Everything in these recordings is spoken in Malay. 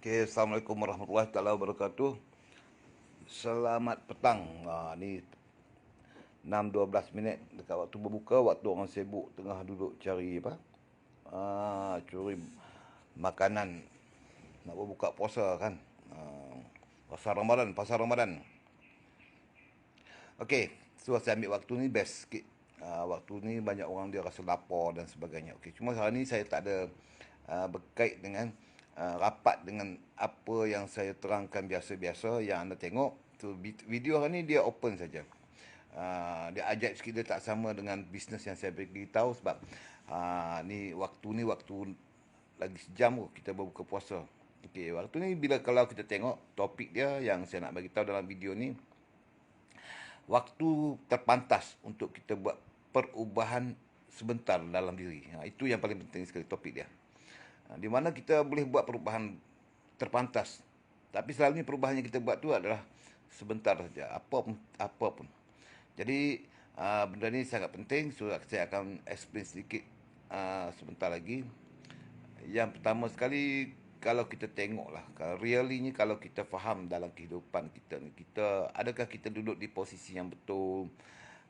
Okay, Assalamualaikum warahmatullahi taala wabarakatuh. Selamat petang. Ni 6:12 dekat waktu berbuka, waktu orang sibuk tengah duduk cari apa? Curi makanan nak berbuka puasa kan. Pasar Ramadan. Okey, so saya ambil waktu ni best sikit. Waktu ni banyak orang dia rasa lapar dan sebagainya. Okey, cuma hari ni saya tak ada berkait dengan rapat dengan apa yang saya terangkan biasa-biasa yang anda tengok. So, video hari ni dia open saja. Dia ajaib sikit, dia tak sama dengan bisnes yang saya beritahu sebab ni waktu lagi sejam kita berbuka puasa. Okey, waktu ni bila kalau kita tengok topik dia yang saya nak bagi tahu dalam video ni, waktu terpantas untuk kita buat perubahan sebentar dalam diri. Itu yang paling penting sekali topik dia. Di mana kita boleh buat perubahan terpantas. Tapi selalunya perubahan yang kita buat tu adalah sebentar saja. Apa pun. Jadi benda ni sangat penting. So saya akan explain sedikit sebentar lagi. Yang pertama sekali, kalau kita tengoklah, realnya kalau kita faham dalam kehidupan kita ni, adakah kita duduk di posisi yang betul?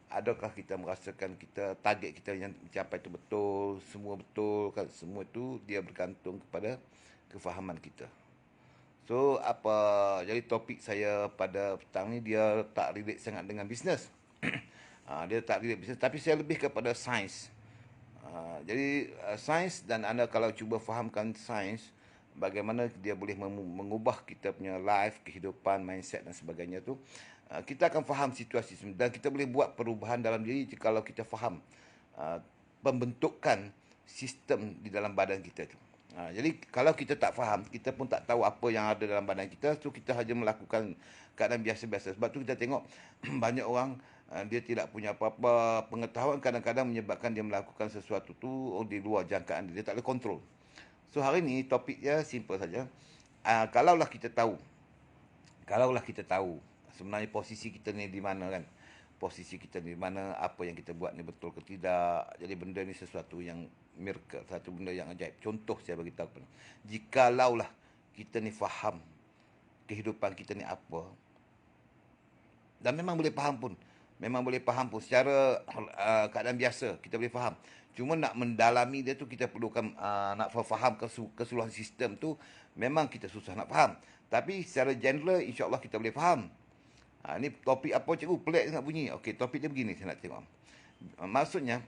Adakah kita merasakan target kita yang dicapai itu betul? Semua betul kan? Semua itu dia bergantung kepada kefahaman kita. So jadi topik saya pada petang ni dia tak relate sangat dengan bisnes. Dia tak relate bisnes, tapi saya lebih kepada sains. Jadi sains, dan anda kalau cuba fahamkan sains, bagaimana dia boleh mengubah kita punya life, kehidupan, mindset dan sebagainya tu, kita akan faham situasi dan kita boleh buat perubahan dalam diri kalau kita faham pembentukan sistem di dalam badan kita tu. Jadi kalau kita tak faham, kita pun tak tahu apa yang ada dalam badan kita, so kita hanya melakukan keadaan biasa-biasa. Sebab tu kita tengok banyak orang dia tidak punya apa-apa pengetahuan, kadang-kadang menyebabkan dia melakukan sesuatu tu di luar jangkaan dia tak boleh kontrol. So hari ni topik dia simple saja. Kalaulah kita tahu sebenarnya posisi kita ni di mana kan. Posisi kita di mana, apa yang kita buat ni betul ke tidak. Jadi benda ni sesuatu yang miracle, satu benda yang ajaib. Contoh saya bagi tahu. Jikalaulah kita ni faham kehidupan kita ni apa, dan memang boleh faham pun. Memang boleh faham pun secara keadaan biasa kita boleh faham. Cuma nak mendalami dia tu kita perlukan nak faham keseluruhan sistem tu, memang kita susah nak faham. Tapi secara general insya-Allah kita boleh faham. Ni topik apa cikgu? Pelik sangat bunyi. Okey, topik dia begini saya nak tengok. Maksudnya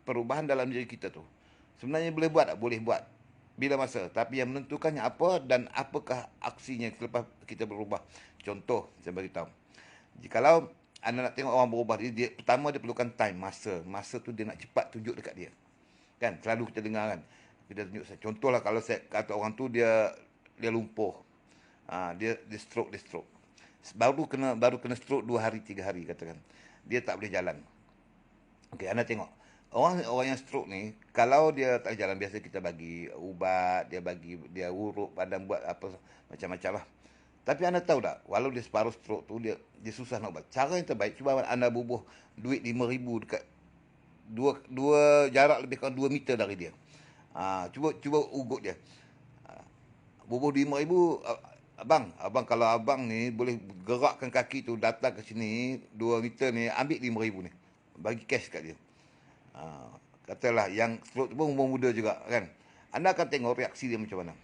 perubahan dalam diri kita tu sebenarnya boleh buat tak? Boleh buat. Bila masa. Tapi yang menentukannya apa dan apakah aksinya selepas kita berubah. Contoh saya beritahu. Jikalau anda nak tengok orang berubah, pertama dia perlukan time, masa. Masa tu dia nak cepat tunjuk dekat dia. Kan? Selalu kita dengar kan. Kita tunjuk saya. Contohlah kalau saya kata orang tu dia lumpuh. Dia stroke. Baru kena stroke 2 hari 3 hari katakan. Dia tak boleh jalan. Okey, anda tengok. Orang yang stroke ni, kalau dia tak boleh jalan, biasa kita bagi ubat, dia urut badan, buat apa macam-macam lah. Tapi anda tahu tak, walau dia separuh stroke tu, dia susah nak ubat. Cara yang terbaik, cuba anda bubuh duit 5,000 dekat dua jarak lebih kurang 2 meter dari dia. Cuba ugut dia. Bubuh 5,000, abang kalau abang ni boleh gerakkan kaki tu datang ke sini 2 meter ni, ambil 5,000 ni. Bagi cash kat dia. Katalah yang stroke tu pun umur muda juga kan. Anda akan tengok reaksi dia macam mana.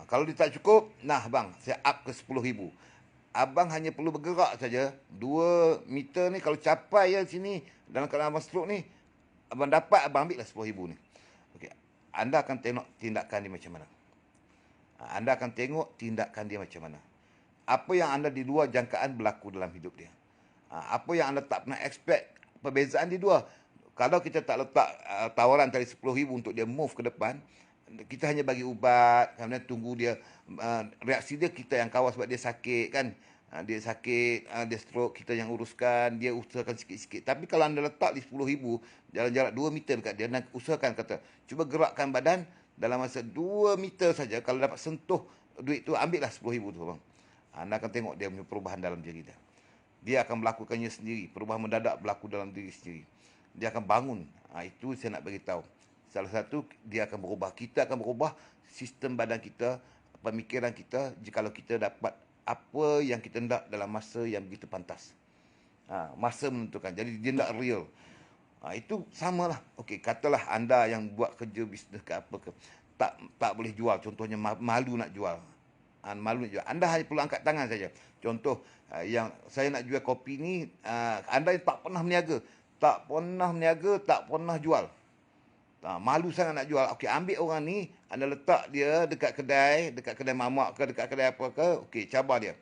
Kalau dia tak cukup, nah bang, saya up ke 10,000. Abang hanya perlu bergerak saja 2 meter ni, kalau capai yang sini dalam keadaan abang stroke ni, abang dapat, abang ambil lah 10,000 ni. Okey, anda akan tengok tindakan dia macam mana. Anda akan tengok tindakan dia macam mana. Apa yang anda di luar jangkaan berlaku dalam hidup dia. Apa yang anda tak pernah expect, perbezaan di dua. Kalau kita tak letak tawaran tadi 10,000 untuk dia move ke depan, kita hanya bagi ubat, kemudian tunggu dia, reaksi dia kita yang kawal sebab dia sakit kan. Dia sakit, dia stroke, kita yang uruskan, dia usahakan sikit-sikit. Tapi kalau anda letak di 10,000, jalan-jalan 2 meter dekat dia, dan usahakan kata, cuba gerakkan badan dalam masa 2 meter saja, kalau dapat sentuh duit tu, ambillah 10,000 tu bang. Anda akan tengok dia punya perubahan dalam diri dia. Dia akan melakukannya sendiri, perubahan mendadak berlaku dalam diri sendiri. Dia akan bangun. Itu saya nak beritahu. Salah satu, dia akan berubah. Kita akan berubah sistem badan kita, pemikiran kita jikalau kita dapat apa yang kita hendak dalam masa yang begitu pantas. Masa menentukan. Jadi dia tak real. Itu samalah. Okey, katalah anda yang buat kerja bisnes ke apa ke, tak boleh jual. Contohnya malu nak jual. Malu nak jual. Anda hanya perlu angkat tangan saja. Contoh, yang saya nak jual kopi ni, anda yang tak pernah berniaga. Tak pernah berniaga, tak pernah jual. Malu sangat nak jual. Okey, ambil orang ni, anda letak dia dekat kedai mamak ke, dekat kedai apa ke. Okey, cabar dia.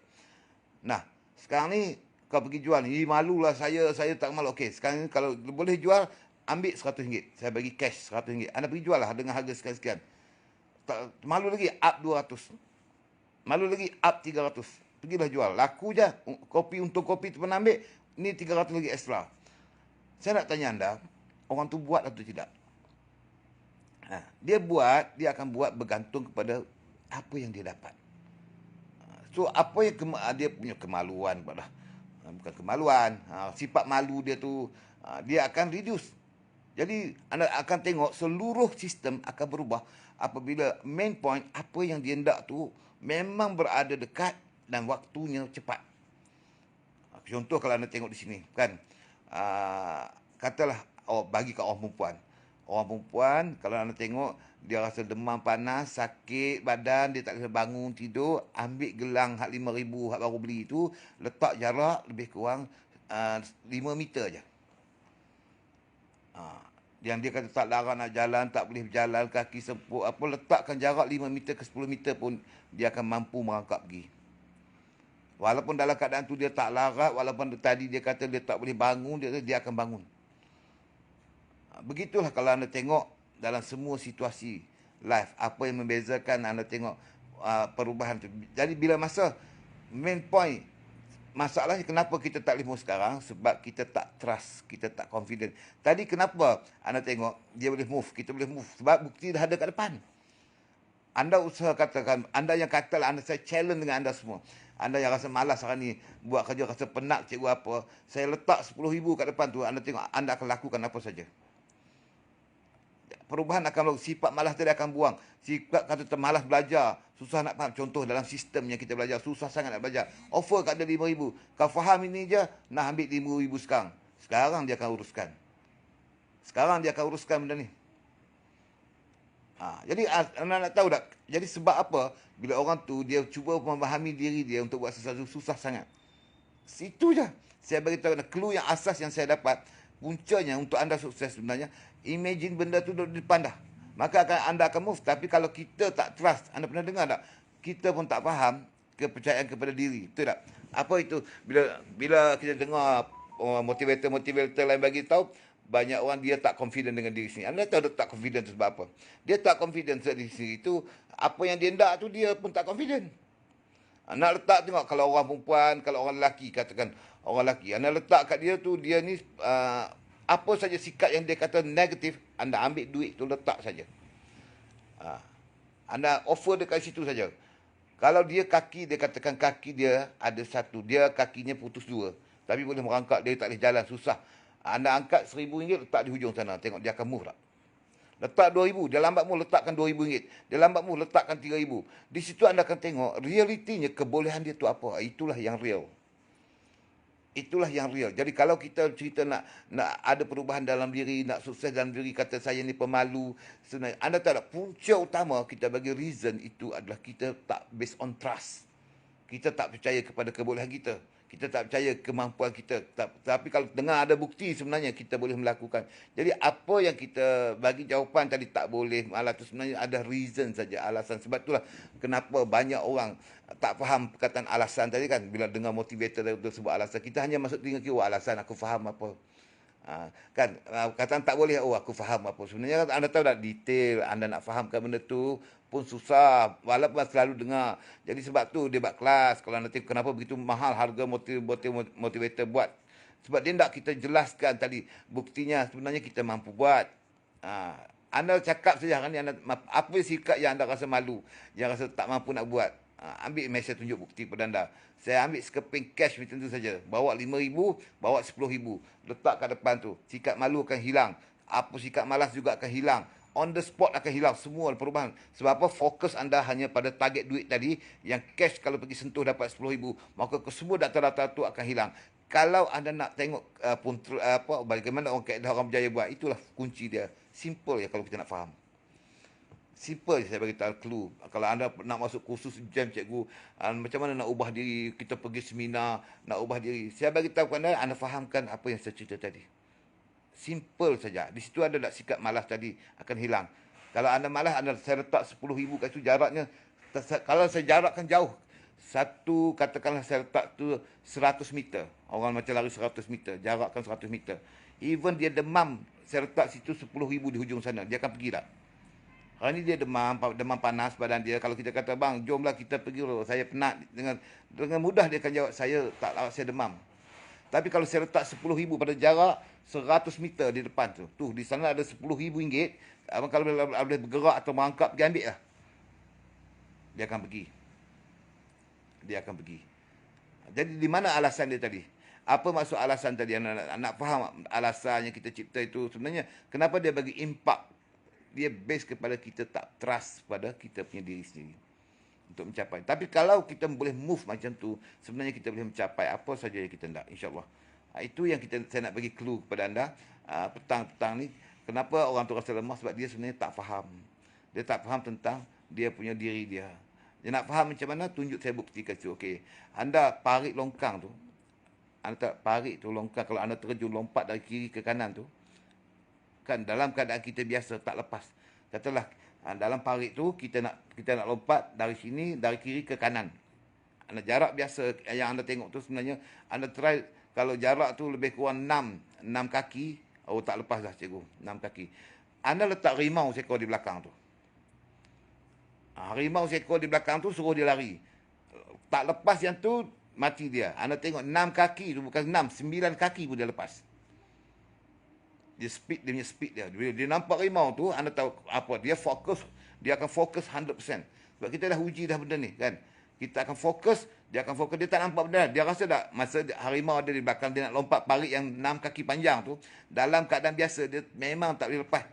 Nah, sekarang ni kau pergi jual ni, malulah saya tak malu. Okey, sekarang ni kalau boleh jual, ambil RM100. Saya bagi cash RM100. Anda pergi jual lah dengan harga sekian-sekian. Malu lagi, up 200. Malu lagi, up 300. Pergilah jual. Laku je. Untung kopi tu pernah ambil, ni 300 lagi extra. Saya nak tanya anda, orang tu buat atau tidak? Dia akan buat bergantung kepada apa yang dia dapat. So, apa yang dia punya kemaluan pada, bukan kemaluan, sifat malu dia tu, dia akan reduce. Jadi, anda akan tengok seluruh sistem akan berubah apabila main point, apa yang dia hendak tu memang berada dekat dan waktunya cepat. Contoh kalau anda tengok di sini, kan, katalah bagi kat orang perempuan. Orang perempuan, kalau anda tengok, dia rasa demam panas, sakit badan, dia tak bisa bangun, tidur, ambil gelang hak RM5,000 hak baru beli tu, letak jarak lebih kurang 5 meter je. Yang dia kata tak larang nak jalan, tak boleh berjalan, kaki semput, apa, letakkan jarak 5 meter ke 10 meter pun, dia akan mampu merangkak pergi. Walaupun dalam keadaan tu dia tak larat, walaupun tadi dia kata dia tak boleh bangun, dia akan bangun. Begitulah kalau anda tengok dalam semua situasi life, apa yang membezakan anda tengok perubahan tu. Jadi bila masa main point, masalahnya kenapa kita tak boleh move sekarang? Sebab kita tak trust, kita tak confident. Tadi kenapa anda tengok dia boleh move, kita boleh move? Sebab bukti dah ada kat depan. Anda usaha katakan, anda yang katalah, saya challenge dengan anda semua. Anda yang rasa malas hari ni buat kerja, rasa penat cikgu apa, saya letak RM10,000 kat depan tu, anda tengok anda akan lakukan apa saja. Perubahan akan berlaku. Sifat malas tadi akan buang. Sifat kata termalas belajar, susah nak faham. Contoh dalam sistem yang kita belajar, susah sangat nak belajar. Offer kat dia RM5,000. Kau faham ini je, nak ambil RM5,000 sekarang. Sekarang dia akan uruskan. Sekarang dia akan uruskan benda ni. Jadi anda nak tahu tak? Jadi sebab apa? Bila orang tu dia cuba memahami diri dia untuk buat sesuatu, susah sangat. Situ je. Saya beritahu clue yang asas yang saya dapat. Puncanya untuk anda sukses sebenarnya, imagine benda tu duduk di depan dah. Maka anda akan move. Tapi kalau kita tak trust, anda pernah dengar tak? Kita pun tak faham kepercayaan kepada diri. Betul tak? Apa itu? Bila kita dengar motivator lain bagi tahu, banyak orang dia tak confident dengan diri sendiri. Anda tahu tak confident tu sebab apa? Dia tak confident dengan diri sendiri itu, apa yang dia hendak tu dia pun tak confident. Nak letak tengok kalau orang perempuan, kalau orang lelaki, katakan orang lelaki, anda letak kat dia tu, dia ni apa saja sikap yang dia kata negatif, anda ambil duit tu letak saja. Anda offer dekat situ saja. Kalau dia kaki, dia katakan kaki dia ada satu, dia kakinya putus dua, tapi boleh merangkak, dia tak boleh jalan, susah. Anda angkat RM1,000 letak di hujung sana, tengok dia akan move tak? Letak RM2,000, dia lambat mu letakkan RM2,000. Dia lambat mu letakkan RM3,000. Di situ anda akan tengok realitinya, kebolehan dia tu apa. Itulah yang real. Itulah yang real. Jadi kalau kita cerita nak ada perubahan dalam diri, nak sukses dalam diri, kata saya ni pemalu, sebenarnya anda tahu tak, punca utama kita bagi reason itu adalah kita tak based on trust. Kita tak percaya kepada kebolehan kita. Kita tak percaya kemampuan kita. Tapi kalau dengar ada bukti, sebenarnya kita boleh melakukan. Jadi apa yang kita bagi jawapan tadi tak boleh, malah tu sebenarnya ada reason saja, alasan. Sebab itulah kenapa banyak orang tak faham perkataan alasan tadi kan. Bila dengar motivator tu sebut alasan, kita hanya masuk telinga kira, alasan aku faham apa. Kataan tak boleh, aku faham apa. Sebenarnya anda tahu tak detail, anda nak fahamkan benda tu pun susah, walaupun selalu dengar. Jadi sebab tu dia buat kelas. Kalau anda tengok kenapa begitu mahal harga motivator buat, sebab dia nak kita jelaskan tadi buktinya sebenarnya kita mampu buat. Anda cakap saja hari ni, apa sikap yang anda rasa malu, yang rasa tak mampu nak buat, ambil mesej tunjuk bukti pada anda. Saya ambil sekeping cash macam tu saja, bawa RM5,000, bawa RM10,000, letak kat depan tu. Sikap malu akan hilang, apa sikap malas juga akan hilang. On the spot akan hilang semua perubahan. Sebab apa? Fokus anda hanya pada target duit tadi, yang cash kalau pergi sentuh dapat 10,000, maka semua data-data tu akan hilang. Kalau anda nak tengok bagaimana orang kaedah orang berjaya buat, itulah kunci dia. Simple ya kalau kita nak faham. Simple je saya bagi tahu clue. Kalau anda nak masuk kursus jam cikgu, macam mana nak ubah diri, kita pergi seminar, nak ubah diri. Saya bagi tahu kepada anda fahamkan apa yang saya cerita tadi. Simple saja. Di situ anda tak sikap malas tadi akan hilang. Kalau anda malas, saya letak 10,000 kat situ, jaraknya, kalau saya jarakkan jauh, katakanlah saya letak tu 100 meter. Orang macam lari 100 meter, jarakkan 100 meter. Even dia demam, saya letak situ 10,000 di hujung sana, dia akan pergi tak? Hari ni dia demam panas badan dia. Kalau kita kata, bang, jomlah kita pergi dulu, saya penat. Dengan mudah dia akan jawab, saya tak lawat, saya demam. Tapi kalau saya letak 10,000 pada jarak 100 meter di depan tu, di sana ada RM10,000. Abang kalau boleh bergerak atau merangkap, pergi ambil lah. Dia akan pergi. Dia akan pergi. Jadi di mana alasan dia tadi? Apa maksud alasan tadi? Nak faham alasan yang kita cipta itu sebenarnya. Kenapa dia bagi impak? Dia base kepada kita tak trust pada kita punya diri sendiri untuk mencapai. Tapi kalau kita boleh move macam tu, sebenarnya kita boleh mencapai apa saja yang kita nak, insyaAllah. Itu yang saya nak bagi clue kepada anda petang-petang ni. Kenapa orang tu rasa lemah? Sebab dia sebenarnya tak faham. Dia tak faham tentang dia punya diri dia. Dia nak faham macam mana, tunjuk saya bukti kat situ. Okey, anda parik longkang tu. Anda tak parik tu longkang, kalau anda terjun lompat dari kiri ke kanan tu, kan dalam keadaan kita biasa tak lepas. Katalah dalam parit tu kita nak lompat dari sini, dari kiri ke kanan. Anda jarak biasa yang anda tengok tu sebenarnya anda try, kalau jarak tu lebih kurang 6 kaki, tak lepas dah cikgu, 6 kaki. Anda letak rimau seekor di belakang tu. Harimau seekor di belakang tu, suruh dia lari. Tak lepas yang tu, mati dia. Anda tengok 6 kaki tu, bukan 6, 9 kaki pun dia lepas. Dia punya speed dia. Bila dia nampak rimau tu, anda tahu apa, dia akan fokus 100%. Sebab kita dah uji dah benda ni, kan. Kita akan fokus, dia tak nampak benda. Dia rasa tak, masa harimau ada di belakang, dia nak lompat parit yang 6 kaki panjang tu, dalam keadaan biasa, dia memang tak boleh lepas.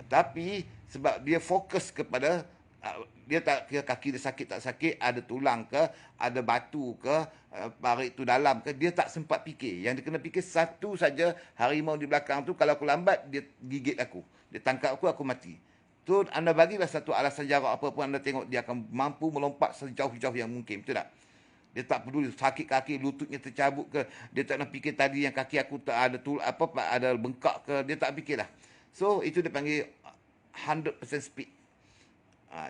Tapi, sebab dia fokus kepada, dia tak kira kaki dia sakit tak sakit, ada tulang ke, ada batu ke, parit tu dalam ke, dia tak sempat fikir. Yang dia kena fikir satu saja, harimau di belakang tu, kalau aku lambat, dia gigit aku. Dia tangkap aku mati. Tu anda bagilah satu alasan jarak apa pun anda tengok, dia akan mampu melompat sejauh-jauh yang mungkin. Betul tak? Dia tak peduli sakit kaki, lututnya tercabut ke, dia tak nak fikir tadi yang kaki aku tak ada ada bengkak ke, dia tak fikirlah. So, itu dia panggil 100% speed.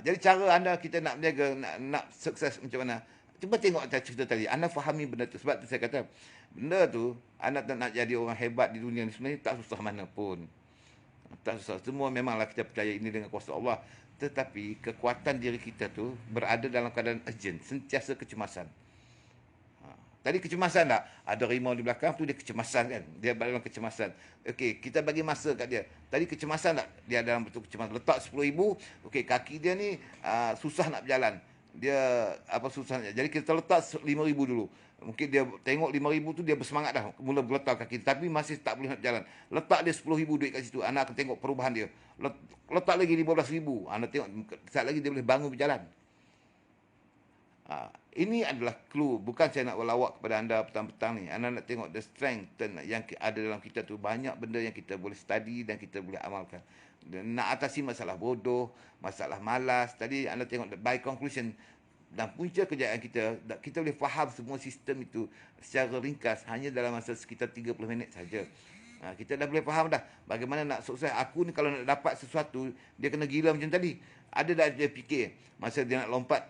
Jadi cara anda kita nak berniaga, nak sukses macam mana? Cuba tengok cerita tadi. Anda fahami benda tu. Sebab tu saya kata, benda tu, anda tak nak jadi orang hebat di dunia ni, sebenarnya tak susah mana pun. Tak susah. Semua memanglah kita percaya ini dengan kuasa Allah. Tetapi kekuatan diri kita tu berada dalam keadaan urgent. Sentiasa kecemasan. Tadi kecemasan tak? Ada rimau di belakang tu, dia kecemasan kan? Dia dalam kecemasan. Okey, kita bagi masa kat dia. Tadi kecemasan tak? Dia dalam bentuk kecemasan. Letak 10,000, okey, kaki dia ni susah nak berjalan. Dia susah nak. Jadi kita letak 5,000 dulu. Mungkin dia tengok 5,000 tu, dia bersemangat dah. Mula berletak kaki. Tapi masih tak boleh nak berjalan. Letak dia 10,000 duit kat situ. Anak akan tengok perubahan dia. Letak lagi 15,000. Anak tengok, saat lagi dia boleh bangun berjalan. Ini adalah clue. Bukan saya nak berlawak kepada anda petang-petang ni. Anda nak tengok the strength yang ada dalam kita tu. Banyak benda yang kita boleh study dan kita boleh amalkan. Dan nak atasi masalah bodoh, masalah malas. Tadi anda tengok by conclusion. Dan punca kejayaan kita boleh faham semua sistem itu secara ringkas hanya dalam masa sekitar 30 minit saja. Kita dah boleh faham dah bagaimana nak sukses. Aku ni kalau nak dapat sesuatu, dia kena gila macam tadi. Ada dah dia fikir. Masa dia nak lompat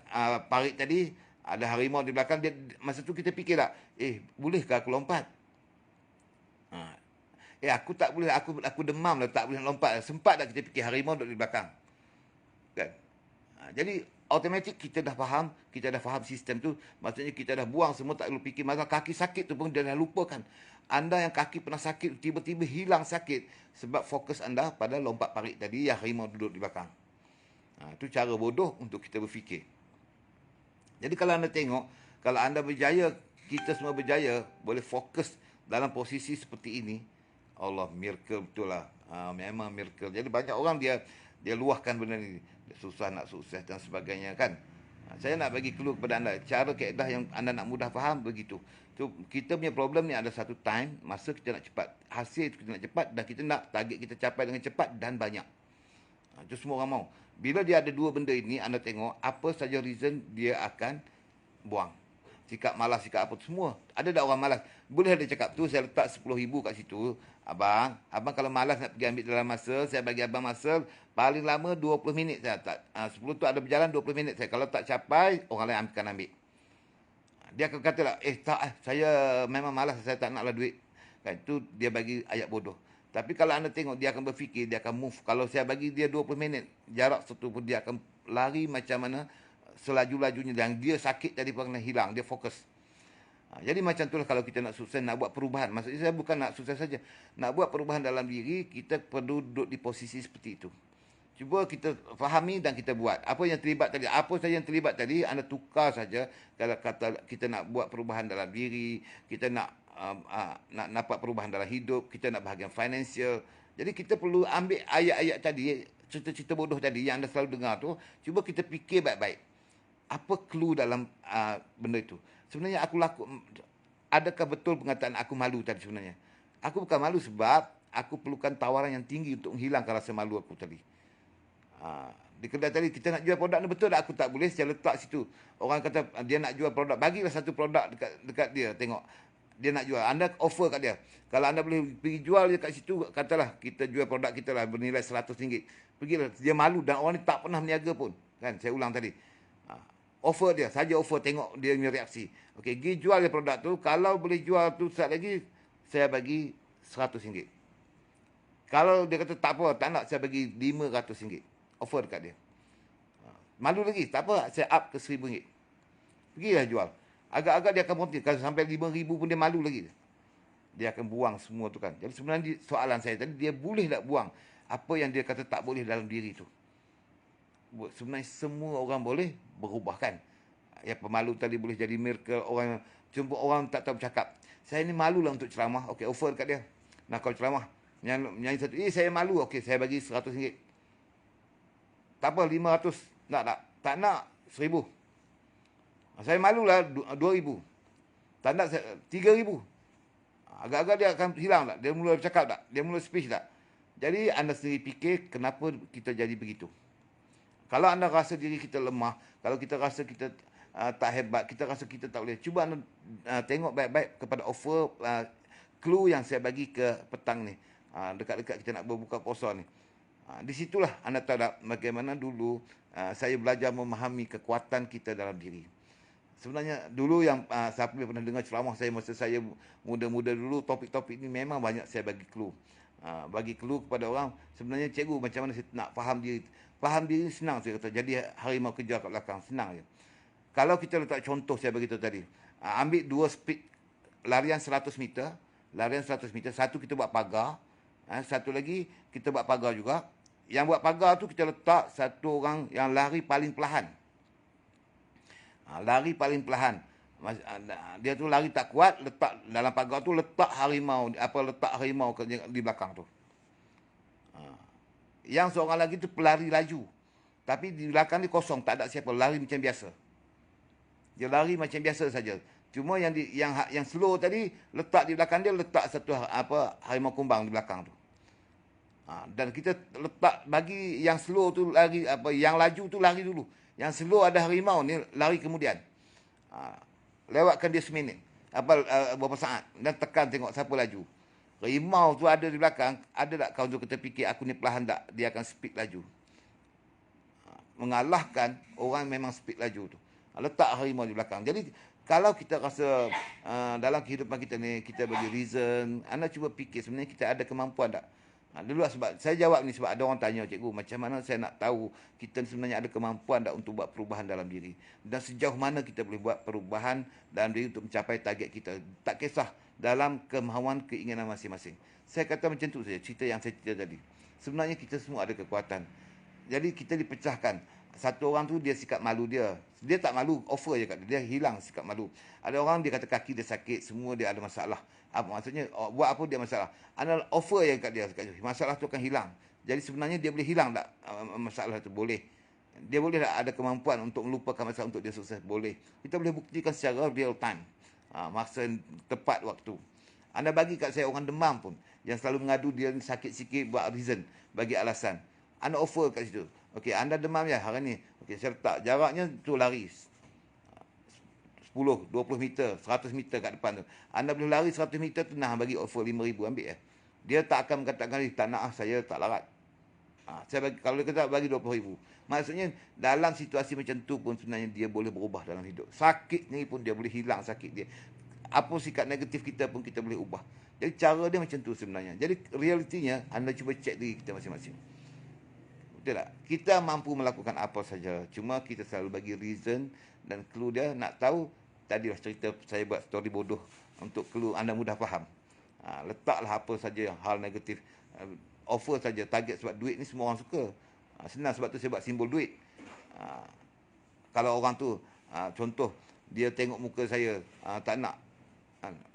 parit tadi, ada harimau di belakang dia. Masa tu kita fikir tak, bolehkah aku lompat? Aku tak boleh, aku demam lah, tak boleh lompat. Sempat tak kita fikir harimau duduk di belakang? Kan? Jadi automatik kita dah faham sistem tu. Maksudnya kita dah buang semua, tak perlu fikir. Masalah kaki sakit tu pun dia dah lupakan. Anda yang kaki pernah sakit, tiba-tiba hilang sakit sebab fokus anda pada lompat parit tadi yang harimau duduk di belakang. Itu cara bodoh untuk kita berfikir. Jadi kalau anda tengok, kalau anda berjaya, kita semua berjaya, boleh fokus dalam posisi seperti ini, Allah, miracle betul lah. Memang miracle. Jadi banyak orang dia luahkan benda ni. Dia susah nak sukses dan sebagainya kan. Saya nak bagi clue kepada anda. Cara kaedah yang anda nak mudah faham begitu. So, kita punya problem ni ada satu time, masa kita nak cepat. Hasil kita nak cepat dan kita nak target kita capai dengan cepat dan banyak. Itu semua orang mau. Bila dia ada dua benda ini, anda tengok apa saja reason dia akan buang. Sikap malas, sikap apa tu semua. Ada tak orang malas? Boleh ada cakap tu, saya letak 10,000 kat situ. Abang kalau malas nak pergi ambil dalam masa, saya bagi abang masa, paling lama 20 minit saya tak. 10 tu ada berjalan 20 minit saya. Kalau tak capai, orang lain akan ambil. Dia akan kata lah, saya memang malas, saya tak naklah duit. Kan, itu dia bagi ayat bodoh. Tapi kalau anda tengok, dia akan berfikir, dia akan move. Kalau saya bagi dia 20 minit, jarak satu pun dia akan lari macam mana selaju-lajunya. Dan dia sakit tadi pun akan hilang, dia fokus. Jadi macam itulah kalau kita nak sukses, nak buat perubahan. Maksudnya saya bukan nak sukses saja. Nak buat perubahan dalam diri, kita perlu duduk di posisi seperti itu. Cuba kita fahami dan kita buat. Apa yang terlibat tadi, apa saja yang terlibat tadi, anda tukar saja. Kalau kata kita nak buat perubahan dalam diri, kita nak dapat perubahan dalam hidup, kita nak bahagian financial. Jadi kita perlu ambil ayat-ayat tadi, cerita-cerita bodoh tadi yang anda selalu dengar tu, cuba kita fikir baik-baik. Apa clue dalam benda itu? Sebenarnya adakah betul pengataan aku malu tadi sebenarnya? Aku bukan malu sebab aku perlukan tawaran yang tinggi untuk menghilangkan rasa malu aku tadi. Di kedai tadi kita nak jual produk ni, betul tak aku tak boleh saya letak situ. Orang kata dia nak jual produk, bagilah satu produk dekat dia, tengok dia nak jual, anda offer kat dia. Kalau anda boleh pergi jual dia kat situ, katalah kita jual produk kita lah bernilai RM100, pergilah. Dia malu dan orang ni tak pernah berniaga pun, kan? Saya ulang tadi, offer dia, saja offer, tengok dia punya reaksi. Okey, pergi jual dia produk tu. Kalau boleh jual tu sekali lagi, saya bagi RM100. Kalau dia kata tak apa, tak nak, saya bagi RM500. Offer dekat dia. Malu lagi, tak apa, saya up ke RM1,000. Pergilah jual. Agak-agak dia akan berhenti. Kalau sampai RM5,000 pun dia malu lagi. Dia akan buang semua tu kan. Jadi sebenarnya soalan saya tadi, dia boleh tak buang apa yang dia kata tak boleh dalam diri tu? Sebenarnya semua orang boleh berubah kan. Yang pemalu tadi boleh jadi miracle. Orang jumpa orang tak tahu bercakap, saya ni malu lah untuk ceramah. Okey, offer dekat dia. Nah, kau ceramah menyanyi satu, saya malu. Okey, saya bagi RM100. Tak apa, 500. Nak tak? Tak nak, 1,000. Saya malulah 2,000. Tak nak, 3,000. Agak-agak dia akan hilang tak? Dia mula bercakap tak? Dia mula speech tak? Jadi anda sendiri fikir kenapa kita jadi begitu. Kalau anda rasa diri kita lemah, kalau kita rasa kita tak hebat, kita rasa kita tak boleh, cuba anda tengok baik-baik kepada offer clue yang saya bagi ke petang ni. Dekat-dekat kita nak berbuka puasa ni. Di situlah anda tahu tak bagaimana dulu saya belajar memahami kekuatan kita dalam diri. Sebenarnya dulu yang siapa yang pernah dengar ceramah saya masa saya muda-muda dulu, topik-topik ni memang banyak saya bagi clue. Bagi clue kepada orang, sebenarnya cikgu macam mana saya nak faham diri. Faham diri senang saya kata. Jadi harimau kejar kat belakang, senang je. Kalau kita letak contoh saya beritahu tadi, ambil dua speed larian 100 meter, satu kita buat pagar, satu lagi kita buat pagar juga. Yang buat pagar tu kita letak satu orang yang lari paling perlahan. Lari paling perlahan. Dia tu lari tak kuat, letak dalam pagar tu, letak harimau di belakang tu. Yang seorang lagi tu pelari laju. Tapi di belakang dia kosong, tak ada siapa, lari macam biasa. Dia lari macam biasa saja. Cuma yang slow tadi, letak di belakang dia, letak satu harimau kumbang di belakang tu. Dan kita letak bagi yang slow tu lari, yang laju tu lari dulu. Yang slow ada harimau ni lari kemudian. Lewatkan dia seminit. Berapa saat. Dan tekan tengok siapa laju. Harimau tu ada di belakang. Ada tak kau tu kita fikir aku ni perlahan tak? Dia akan speed laju. Mengalahkan orang memang speed laju tu. Letak harimau di belakang. Jadi kalau kita rasa dalam kehidupan kita ni, kita bagi reason, anda cuba fikir sebenarnya kita ada kemampuan tak? Dulu sebab saya jawab ni sebab ada orang tanya, cikgu, macam mana saya nak tahu kita sebenarnya ada kemampuan tak untuk buat perubahan dalam diri. Dan sejauh mana kita boleh buat perubahan dalam diri untuk mencapai target kita. Tak kisah dalam kemahuan, keinginan masing-masing. Saya kata macam tu saja, cerita yang saya cerita tadi. Sebenarnya kita semua ada kekuatan. Jadi kita dipecahkan. Satu orang tu dia sikap malu dia. Dia tak malu, offer je kat dia. Dia hilang sikap malu. Ada orang dia kata kaki dia sakit, semua dia ada masalah. Apa maksudnya, buat apa dia masalah. Anda offer je kat dia. Masalah tu akan hilang. Jadi sebenarnya dia boleh hilang tak masalah tu? Boleh. Dia boleh tak ada kemampuan untuk melupakan masalah untuk dia sukses? Boleh. Kita boleh buktikan secara real time. Masa tepat waktu. Anda bagi kat saya orang demam pun, yang selalu mengadu dia sakit sikit buat reason, bagi alasan. Anda offer kat situ. Okey, anda demam ya hari ni. Okey, saya letak jaraknya tu lari 10, 20 meter, 100 meter kat depan tu. Anda boleh lari 100 meter tu, nah bagi offer 5,000, ambil ya. Dia tak akan mengatakan, tak nak, saya tak larat. Saya bagi, kalau dia kata bagi 20,000. Maksudnya dalam situasi macam tu pun sebenarnya dia boleh berubah dalam hidup. Sakit ni pun dia boleh hilang sakit dia. Apa sikap negatif kita pun kita boleh ubah. Jadi cara dia macam tu sebenarnya. Jadi realitinya anda cuba cek diri kita masing-masing. Betul tak? Kita mampu melakukan apa saja. Cuma kita selalu bagi reason dan clue dia. Nak tahu, tadilah cerita saya buat story bodoh untuk clue anda mudah faham. Letaklah apa saja yang hal negatif. Offer saja, target sebab duit ni semua orang suka. Senang sebab tu saya buat simbol duit. Kalau orang tu, contoh, dia tengok muka saya, tak nak.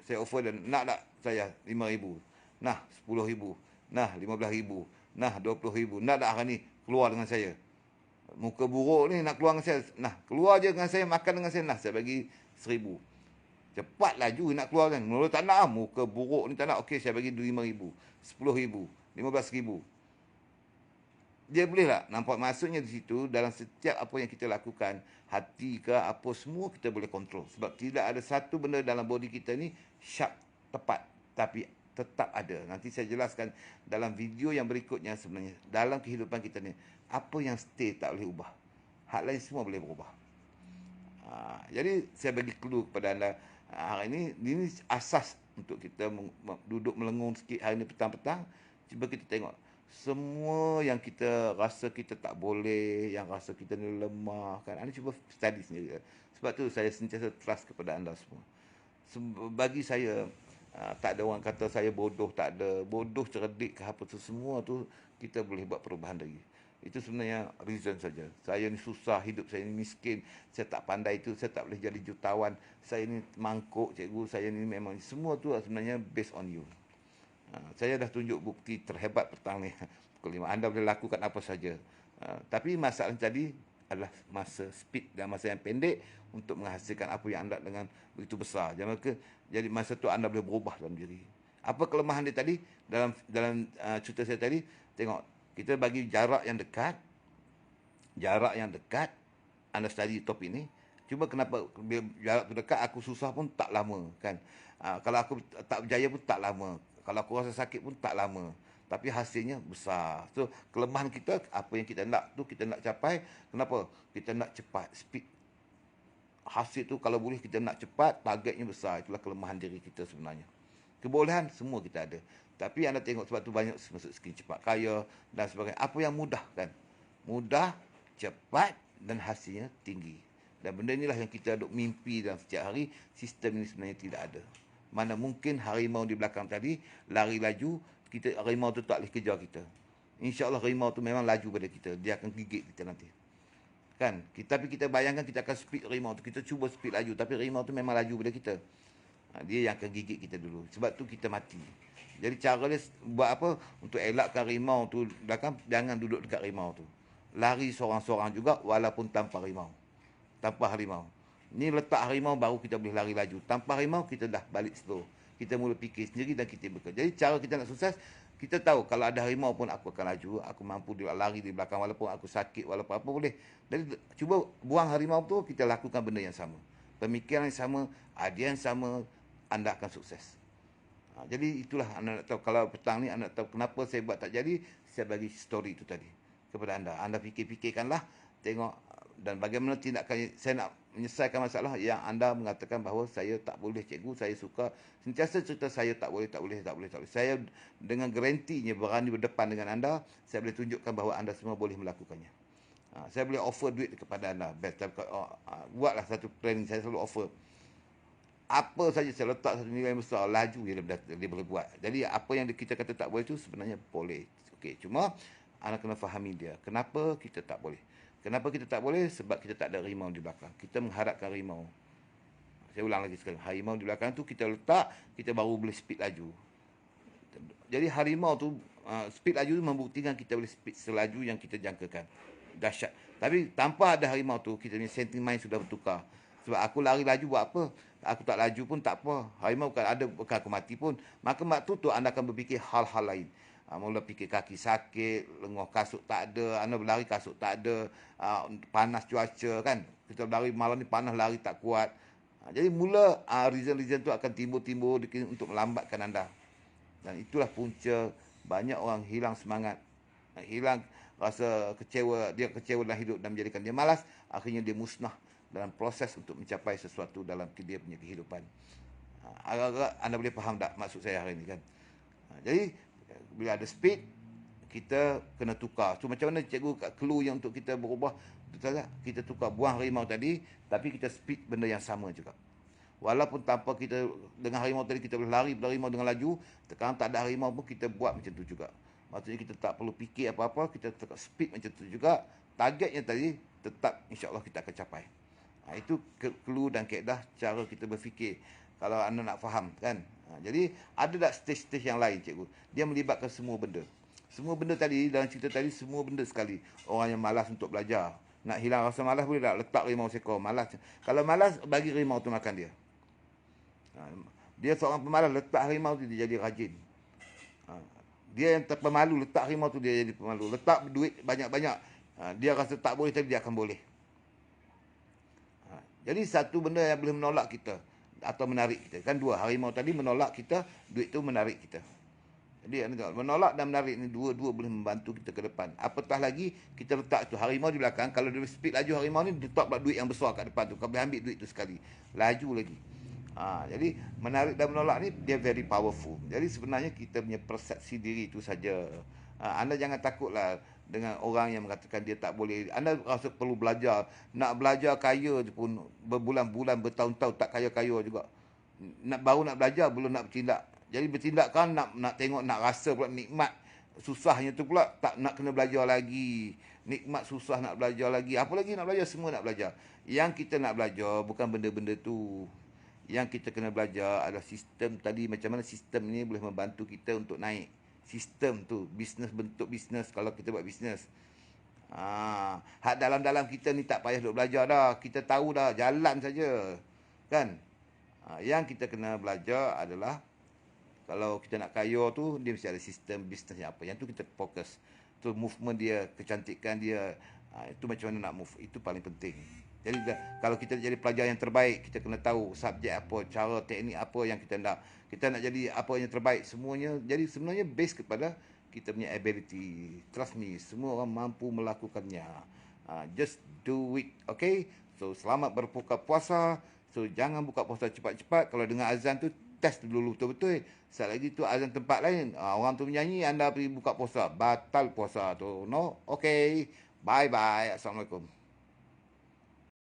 Saya offer dan nak tak saya 5,000. Nah, 10,000. Nah, 15,000. Nah, 20,000. Nak tak hari ni keluar dengan saya? Muka buruk ni nak keluar dengan saya. Nah, keluar je dengan saya, makan dengan saya. Nah, saya bagi 1,000. Cepat laju nak keluar kan. Mula tak nak, muka buruk ni tak nak. Okey, saya bagi 5,000. 10,000. 15,000. Dia boleh tak? Nampak maksudnya di situ, dalam setiap apa yang kita lakukan, hati ke apa, semua kita boleh kontrol. Sebab tidak ada satu benda dalam body kita ni sharp, tepat. Tapi tetap ada. Nanti saya jelaskan dalam video yang berikutnya sebenarnya. Dalam kehidupan kita ni, apa yang stay tak boleh ubah. Hal lain semua boleh berubah. Jadi saya bagi clue kepada anda. Hari ini asas untuk kita duduk melengung sikit hari ni petang-petang. Cuba kita tengok. Semua yang kita rasa kita tak boleh, yang rasa kita ni lemah, kan? Anda cuba study sendiri. Sebab tu saya sentiasa trust kepada anda semua. Bagi saya, tak ada orang kata saya bodoh, tak ada. Bodoh, cerdik ke apa tu, semua tu kita boleh buat perubahan lagi. Itu sebenarnya reason saja. Saya ni susah hidup, saya ni miskin, saya tak pandai itu, saya tak boleh jadi jutawan, saya ni mangkuk cikgu, saya ni memang, semua tu sebenarnya based on you. Saya dah tunjuk bukti terhebat petang ni. Pukul 5. Anda boleh lakukan apa saja. Tapi masalah tadi adalah masa speed dan masa yang pendek untuk menghasilkan apa yang anda dengan begitu besar. Jadi masa tu anda boleh berubah dalam diri. Apa kelemahan dia tadi? Dalam cerita saya tadi, tengok, kita bagi jarak yang dekat. Jarak yang dekat, anda study topik ni. Cuba kenapa bila jarak tu dekat, aku susah pun tak lama, kan? Kalau aku tak berjaya pun tak lama. Kalau aku rasa sakit pun tak lama. Tapi hasilnya besar. So, kelemahan kita, apa yang kita nak tu, kita nak capai. Kenapa? Kita nak cepat, speed. Hasil tu kalau boleh kita nak cepat, targetnya besar. Itulah kelemahan diri kita sebenarnya. Kebolehan, semua kita ada. Tapi anda tengok sebab tu banyak masuk skin cepat kaya dan sebagainya. Apa yang mudah, kan? Mudah, cepat dan hasilnya tinggi. Dan benda inilah yang kita duk mimpi dalam setiap hari. Sistem ini sebenarnya tidak ada. Mana mungkin harimau di belakang tadi lari laju, harimau tu tak boleh kejar kita. InsyaAllah harimau tu memang laju pada kita. Dia akan gigit kita nanti. Kan? Tapi kita bayangkan kita akan speed harimau tu. Kita cuba speed laju. Tapi harimau tu memang laju pada kita. Dia yang akan gigit kita dulu. Sebab tu kita mati. Jadi cara dia buat apa? Untuk elakkan harimau tu belakang, jangan duduk dekat harimau tu. Lari seorang-seorang juga walaupun tanpa harimau. Tanpa harimau. Ni letak harimau baru kita boleh lari laju. Tanpa harimau kita dah balik slow. Kita mula fikir sendiri dan kita bekerja. Jadi cara kita nak sukses, kita tahu kalau ada harimau pun aku akan laju. Aku mampu lari di belakang walaupun aku sakit, walaupun apa boleh. Jadi cuba buang harimau tu, kita lakukan benda yang sama. Pemikiran yang sama, idea yang sama, anda akan sukses. Jadi itulah anda nak tahu. Kalau petang ni anda nak tahu kenapa saya buat tak jadi, saya bagi story itu tadi kepada anda. Anda fikir-fikirkanlah, tengok dan bagaimana tindakan saya nak menyelesaikan masalah yang anda mengatakan bahawa saya tak boleh cikgu, saya suka sentiasa cerita saya tak boleh. Saya dengan garantinya berani berdepan dengan anda, saya boleh tunjukkan bahawa anda semua boleh melakukannya. Saya boleh offer duit kepada anda. Buatlah satu planning, saya selalu offer. Apa saja saya letak satu nilai besar, laju dia boleh buat. Jadi apa yang kita kata tak boleh itu sebenarnya boleh. Okey, cuma anda kena fahami dia. Kenapa kita tak boleh? Kenapa kita tak boleh? Sebab kita tak ada harimau di belakang. Kita mengharapkan harimau. Saya ulang lagi sekali. Harimau di belakang tu kita letak, kita baru boleh speed laju. Jadi harimau tu, speed laju tu membuktikan kita boleh speed selaju yang kita jangkakan. Dahsyat. Tapi tanpa ada harimau tu, kita punya sentimen sudah bertukar. Sebab aku lari laju buat apa? Aku tak laju pun tak apa. Harimau bukan ada, bukan aku mati pun. Maka waktu tu anda akan berfikir hal-hal lain. Mula fikir kaki sakit, lengoh kasut tak ada, anda berlari kasut tak ada, panas cuaca kan. Kita berlari malam ni panas, lari tak kuat. Jadi mula reason-reason tu akan timbul-timbul untuk melambatkan anda. Dan itulah punca banyak orang hilang semangat, hilang rasa kecewa, dia kecewa dalam hidup dan menjadikan dia malas, akhirnya dia musnah dalam proses untuk mencapai sesuatu dalam dia punya kehidupan. Agak-agak anda boleh faham tak maksud saya hari ini kan? Jadi bila ada speed, kita kena tukar. So macam mana cikgu kat clue yang untuk kita berubah, kita tukar buang harimau tadi, tapi kita speed benda yang sama juga. Walaupun tanpa kita dengan harimau tadi kita boleh lari harimau dengan laju, sekarang tak ada harimau pun kita buat macam tu juga. Maksudnya kita tak perlu fikir apa-apa, kita tetap speed macam tu juga. Targetnya tadi tetap insya-Allah kita akan capai. Itu clue dan kaedah cara kita berfikir. Kalau anda nak faham kan. Jadi ada tak stage-stage yang lain cikgu? Dia melibatkan semua benda. Semua benda tadi dalam cerita tadi semua benda sekali. Orang yang malas untuk belajar, nak hilang rasa malas boleh tak? Letak harimau seekor, malas. Kalau malas bagi harimau tu makan dia. Dia seorang pemalas, letak harimau tu dia jadi rajin. Dia yang pemalu, letak harimau tu dia jadi pemalu. Letak duit banyak-banyak, dia rasa tak boleh tapi dia akan boleh. Jadi satu benda yang boleh menolak kita atau menarik kita. Kan dua, harimau tadi menolak kita, duit tu menarik kita. Jadi menolak dan menarik ni dua-dua boleh membantu kita ke depan. Apatah lagi kita letak tu harimau di belakang, kalau dia speed laju harimau ni, dia letak pula duit yang besar kat depan tu. Kau boleh ambil duit tu sekali. Laju lagi. Jadi menarik dan menolak ni dia very powerful. Jadi sebenarnya kita punya persepsi diri itu saja. Anda jangan takutlah dengan orang yang mengatakan dia tak boleh. Anda rasa perlu belajar. Nak belajar kaya je pun berbulan-bulan, bertahun-tahun tak kaya-kaya juga. Baru nak belajar, belum nak bertindak. Jadi bertindak kan nak tengok, nak rasa pula nikmat. Susahnya tu pula tak nak kena belajar lagi. Nikmat susah nak belajar lagi. Apa lagi nak belajar? Semua nak belajar. Yang kita nak belajar bukan benda-benda tu. Yang kita kena belajar adalah sistem tadi. Macam mana sistem ni boleh membantu kita untuk naik. Sistem tu, bisnes, bentuk bisnes kalau kita buat bisnes. Hak dalam-dalam kita ni tak payah duk belajar dah. Kita tahu dah, jalan saja. Kan? Yang kita kena belajar adalah kalau kita nak kaya tu, dia mesti ada sistem bisnes yang apa. Yang tu kita fokus. Tu movement dia, kecantikan dia. Itu macam mana nak move. Itu paling penting. Jadi kalau kita jadi pelajar yang terbaik, kita kena tahu subjek apa, cara, teknik apa yang kita nak. Kita nak jadi apa yang terbaik. Semuanya, jadi sebenarnya base kepada kita punya ability. Trust me, semua orang mampu melakukannya. Just do it, okay? So, selamat berbuka puasa. So, jangan buka puasa cepat-cepat. Kalau dengar azan tu, test dulu betul-betul. Sekali lagi tu azan tempat lain. Orang tu menyanyi, anda pergi buka puasa. Batal puasa tu. No? Okay. Bye-bye. Assalamualaikum.